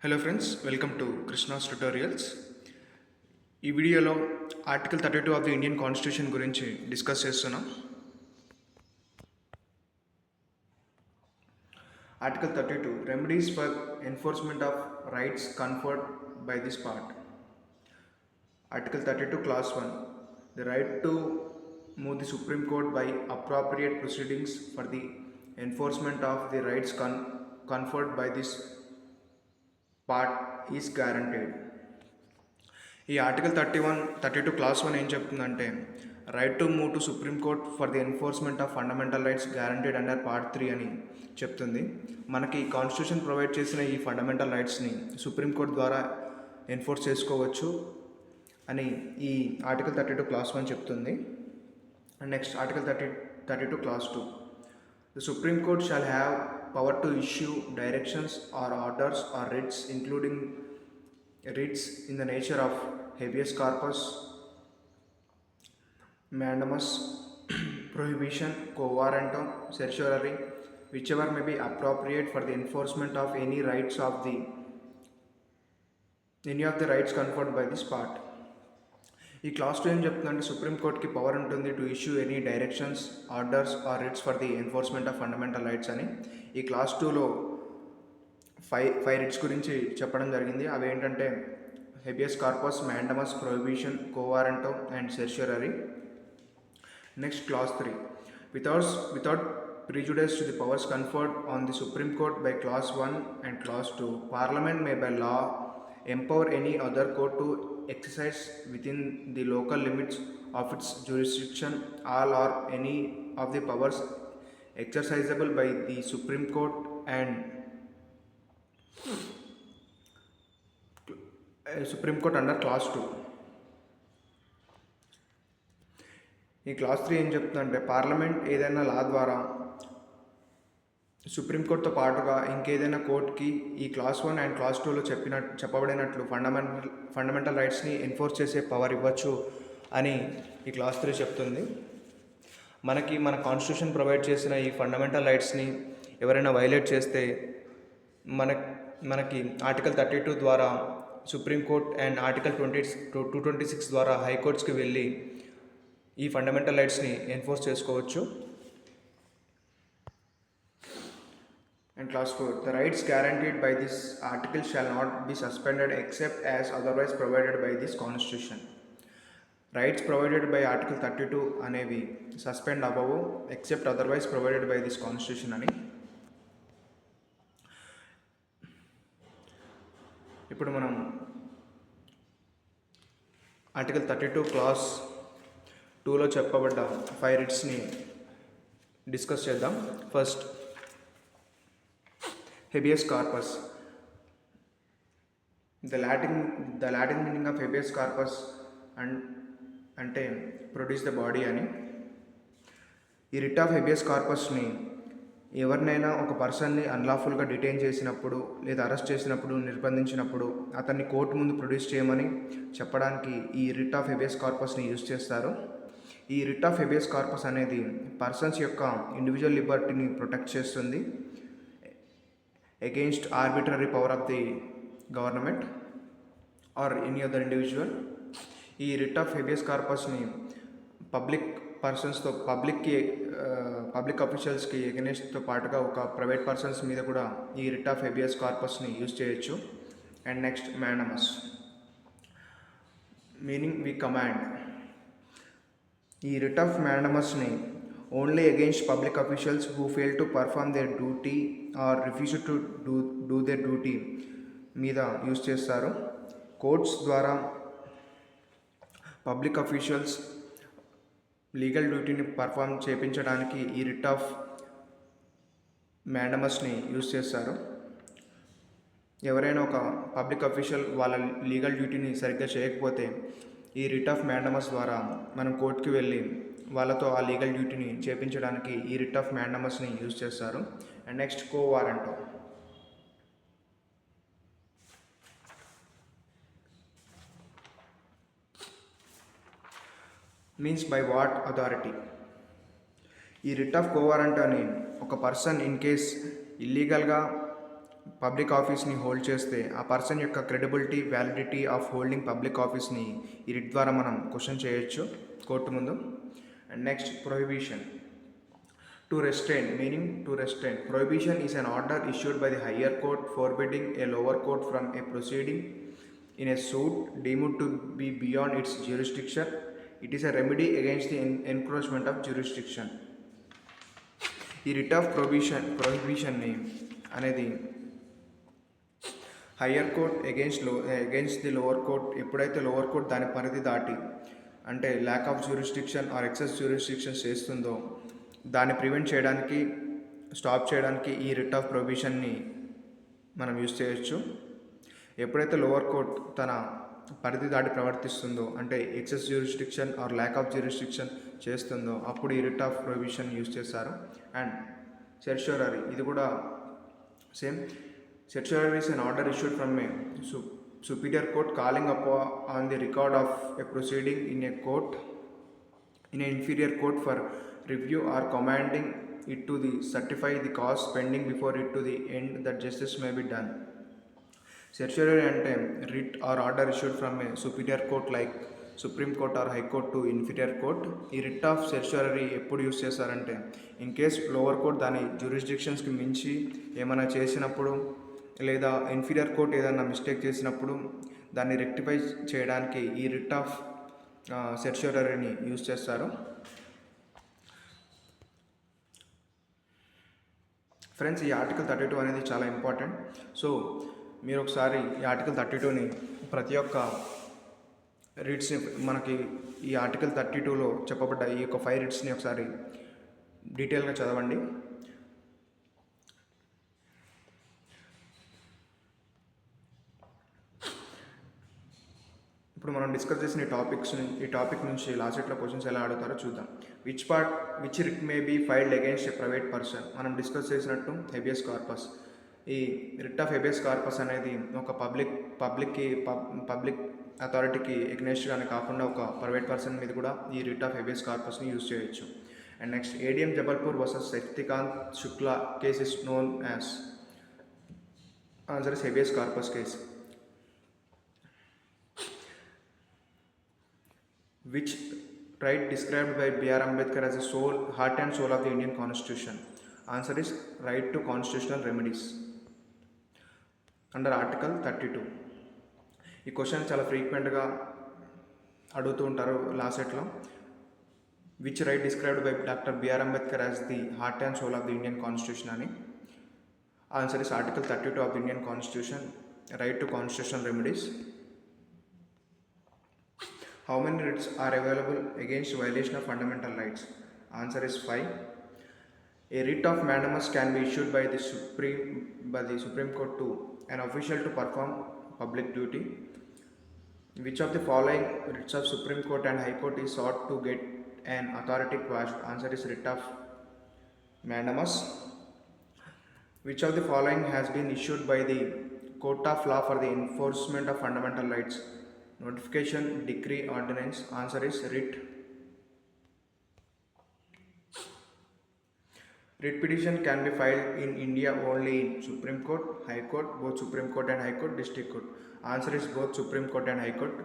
Hello friends, welcome to Krishna's tutorials. ఈ వీడియోలో article 32 of the Indian constitution గురించి discuss చేస్తున్నాం. Article 32 remedies for enforcement of rights conferred by this part. Article 32 class 1 the right to move the Supreme Court by appropriate proceedings for the enforcement of the rights conferred by this part is guaranteed. ఈ article 32 class 1 ఏం చెప్తుందంటే, right to move to supreme court for the enforcement of fundamental rights guaranteed under part 3 అని చెప్తుంది. మనకి constitution provide చేసిన ఈ fundamental రైట్స్ని supreme court ద్వారా enforce చేసుకోవచ్చు అని ఈ ఆర్టికల్ 32 క్లాస్ 1 చెప్తుంది. And next article 32 class 2 the supreme court shall have power to issue directions or orders or writs including writs in the nature of habeas corpus, mandamus, prohibition, quo warranto, certiorari, whichever may be appropriate for the enforcement of any of the rights conferred by this part. ఈ clause 2 ఏం చెప్తుందంటే, సుప్రీంకోర్టుకి power ఉంటుంది to issue any directions, orders or writs for the enforcement of fundamental rights అని. ఈ class 2లో five writs గురించి చెప్పడం జరిగింది. అవి ఏంటంటే habeas corpus, mandamus, prohibition, quo warranto and certiorari. Next class 3 without prejudice to the powers conferred on the Supreme Court by clause 1 and clause 2, Parliament may by law empower any other court to exercise within the local limits of its jurisdiction all or any of the powers exercisable by the Supreme Court and Supreme Court under clause 2. ఈ class 3 ఏం చెప్తుందంటే, parliament ఏదైనా లా ద్వారా సుప్రీంకోర్టుతో పాటుగా ఇంకేదైనా కోర్టుకి ఈ class 1 and class 2లో చెప్పబడినట్లు ఫండమెంటల్ రైట్స్ని ఎన్ఫోర్స్ చేసే పవర్ ఇవ్వచ్చు అని ఈ క్లాస్ 3 చెప్తుంది. మన కాన్స్టిట్యూషన్ ప్రొవైడ్ చేసిన ఈ ఫండమెంటల్ రైట్స్ని ఎవరైనా వైలేట్ చేస్తే మనకి ఆర్టికల్ 32 ద్వారా సుప్రీంకోర్టు అండ్ ఆర్టికల్ 226 ద్వారా హైకోర్ట్స్కి వెళ్ళి ఈ ఫండమెంటల్ రైట్స్ని ఎన్ఫోర్స్ చేసుకోవచ్చు. And clause 4, the rights guaranteed by this article shall not be suspended except as otherwise provided by this constitution. Rights provided by article 32 అనేవి suspend అవ్వవు except otherwise provided by this constitution అని. ఇప్పుడు మనం article 32 class 2లో చెప్పబడ్డ 5 రిట్స్ని discuss చేద్దాం. First, habeas corpus. The Latin meaning of habeas corpus అంటే produce the body అని. ఈ రిట్ ఆఫ్ హెబియస్ కార్పస్ని ఎవరినైనా ఒక పర్సన్ని అన్లాఫుల్గా డిటైన్ చేసినప్పుడు లేదా అరెస్ట్ చేసినప్పుడు, నిర్బంధించినప్పుడు అతన్ని కోర్టు ముందు ప్రొడ్యూస్ చేయమని చెప్పడానికి ఈ రిట్ ఆఫ్ హెబియస్ కార్పస్ని యూజ్ చేస్తారు. ఈ రిట్ ఆఫ్ హెబియస్ కార్పస్ అనేది పర్సన్స్ యొక్క ఇండివిజువల్ లిబర్టీని ప్రొటెక్ట్ చేస్తుంది against arbitrary power of the government or any other individual. ఈ రిట్ ఆఫ్ హెబియస్ కార్పస్ని పబ్లిక్ అఫీషియల్స్కి ఎగెనిస్ట్తో పాటుగా ఒక ప్రైవేట్ పర్సన్స్ మీద కూడా ఈ రిట్ ఆఫ్ హెబియస్ కార్పస్ని యూజ్ చేయొచ్చు. And next, mandamus meaning we command. ఈ రిట్ ఆఫ్ మ్యాండమస్ని only against public officials who fail to perform their duty or refuse to do their duty మీద యూజ్ చేస్తారు. Courts ద్వారా పబ్లిక్ అఫీషియల్స్ లీగల్ డ్యూటీని పర్ఫామ్ చేయించడానికి ఈ writ of మ్యాండమస్ని use చేస్తారు. ఎవరైనా ఒక పబ్లిక్ అఫీషియల్ వాళ్ళ లీగల్ డ్యూటీని సరిగ్గా చేయకపోతే ఈ రిట్ ఆఫ్ మ్యాండమస్ ద్వారా మనం కోర్టుకి వెళ్ళి వాళ్ళతో ఆ లీగల్ డ్యూటీని చేయించడానికి ఈ రిట్ ఆఫ్ మ్యాండమస్ని యూజ్ చేస్తారు. And next, quo warranto. Means by what authority. ఈ రిట్ ఆఫ్ కో వారంటోని ఒక పర్సన్ ఇన్ కేస్ ఇల్లీగల్గా పబ్లిక్ ఆఫీస్ని హోల్డ్ చేస్తే ఆ పర్సన్ యొక్క credibility, validity of holding public ఆఫీస్ని ఈ రిట్ ద్వారా మనం క్వశ్చన్ చేయొచ్చు కోర్టు ముందు. And next prohibition. To restrain, meaning to restrain. Prohibition is an order issued by the higher court forbidding a lower court from a proceeding in a suit deemed to be beyond its jurisdiction. It is a remedy against the encroachment of jurisdiction. ఈ writ of ప్రొహిబిషన్ని అనేది higher court against the lower court, ఎప్పుడైతే lower court దాని పరిధి దాటి అంటే lack of jurisdiction or excess jurisdiction చేస్తుందో దాన్ని ప్రివెంట్ చేయడానికి, స్టాప్ చేయడానికి ఈ రిట్ ఆఫ్ ప్రొహిబిషన్ని మనం యూజ్ చేయొచ్చు. ఎప్పుడైతే లోవర్ కోర్ట్ తన పరిధి దాటి ప్రవర్తిస్తుందో అంటే excess jurisdiction or lack of jurisdiction చేస్తుందో అప్పుడు ఈ రిట్ ఆఫ్ ప్రొహిబిషన్ యూజ్ చేస్తారు. అండ్ సెర్ష్యూరరీ, ఇది కూడా same. Certiorari is an order issued from a superior court calling upon the record of a proceeding in an inferior court for review or commanding it to certify the cause pending before it to the end that justice may be done. Certiorari అంటే writ or order issued from a superior court like supreme court or high court to inferior court. ఈ writ of certiorari ఎప్పుడు use చేస్తారంటే in case lower court దాని జ్యూరిస్డిక్షన్స్కి మించి ఏమైనా చేసినప్పుడు, లేదా inferior court ఏదైనా మిస్టేక్ చేసినప్పుడు దాన్ని రెక్టిఫై చేయడానికి ఈ రిట్ ఆఫ్ సెర్ష్యూరరీని యూజ్ చేస్తారు. ఫ్రెండ్స్, ఈ ఆర్టికల్ 32 అనేది చాలా ఇంపార్టెంట్. సో మీరు ఒకసారి ఈ ఆర్టికల్ 32ని ప్రతి ఒక్క రిట్స్ని, మనకి ఈ ఆర్టికల్ 32లో చెప్పబడ్డ ఈ యొక్క 5 రిట్స్ని ఒకసారి డీటెయిల్గా చదవండి. ఇప్పుడు మనం డిస్కస్ చేసిన ఈ టాపిక్ నుంచి లాస్ట్ సెట్లో క్వశ్చన్స్ ఎలా అడుగుతారో చూద్దాం. Which writ may be filed against a private person. మనం డిస్కస్ చేసినట్టు హెబియస్ కార్పస్. ఈ రిట్ ఆఫ్ హెబియస్ కార్పస్ అనేది ఒక పబ్లిక్ అథారిటీకి ఎగ్నెస్ట్గానే కాకుండా ఒక ప్రైవేట్ పర్సన్ మీద కూడా ఈ రిట్ ఆఫ్ హెబియస్ కార్పస్ని యూజ్ చేయొచ్చు. And next, ATM Jabalpur versus Shaktikant Shukla case is known as. Answer is habeas corpus case. Which right described by B.R. Ambedkar as the heart and soul of the Indian Constitution? Answer is right to constitutional remedies under Article 32. ఈ question చాలా ఫ్రీక్వెంట్గా అడుగుతూ ఉంటారు last సెట్లో. Which right described by doctor B R Ambedkar as the heart and soul of the Indian constitution అని. Answer is article 32 of the Indian constitution, right to constitutional remedies. How many writs are available against violation of fundamental rights? Answer is 5. A writ of mandamus can be issued by the Supreme Court to an official to perform public duty. Which of the following writs of Supreme Court and High Court is sought to get an authority quashed? Answer is writ of mandamus. Which of the following has been issued by the Court of Law for the enforcement of fundamental rights? Notification, decree, ordinance. Answer is writ. Writ petition can be filed in India only in Supreme Court, High Court, both Supreme Court and High Court, District Court. Answer is both Supreme Court and High Court.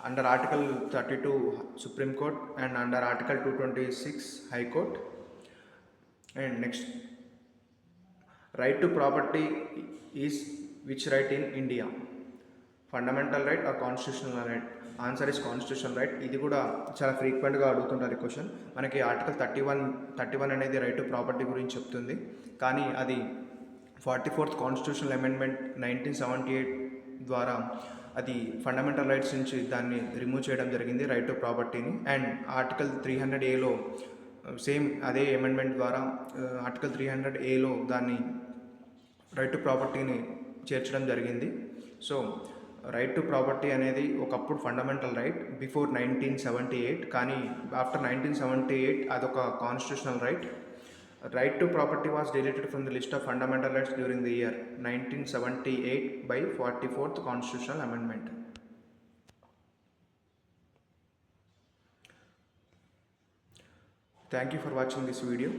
Under Article 32 Supreme Court and under Article 226 High Court. And next, right to property is which right in India? Fundamental right are constitutional right? Answer is constitutional right. ఇది కూడా చాలా ఫ్రీక్వెంట్గా అడుగుతుంటారు ఈ question. మనకి article 31 అనేది right to property గురించి చెప్తుంది, కానీ అది 44th కాన్స్టిట్యూషనల్ అమెండ్మెంట్ 1978 ద్వారా అది ఫండమెంటల్ రైట్స్ నుంచి దాన్ని రిమూవ్ చేయడం జరిగింది, రైట్ టు ప్రాపర్టీని. అండ్ ఆర్టికల్ 300A సేమ్ అదే అమెండ్మెంట్ ద్వారా ఆర్టికల్ 300A దాన్ని రైట్ టు ప్రాపర్టీని చేర్చడం జరిగింది. సో రైట్ టు ప్రాపర్టీ అనేది ఒకప్పుడు ఫండమెంటల్ రైట్ బిఫోర్ 1978, కానీ ఆఫ్టర్ 1978 అదొక constitutional right. Right to property was deleted from the list of fundamental rights during the year 1978 by 44th constitutional amendment. Thank you for watching this video.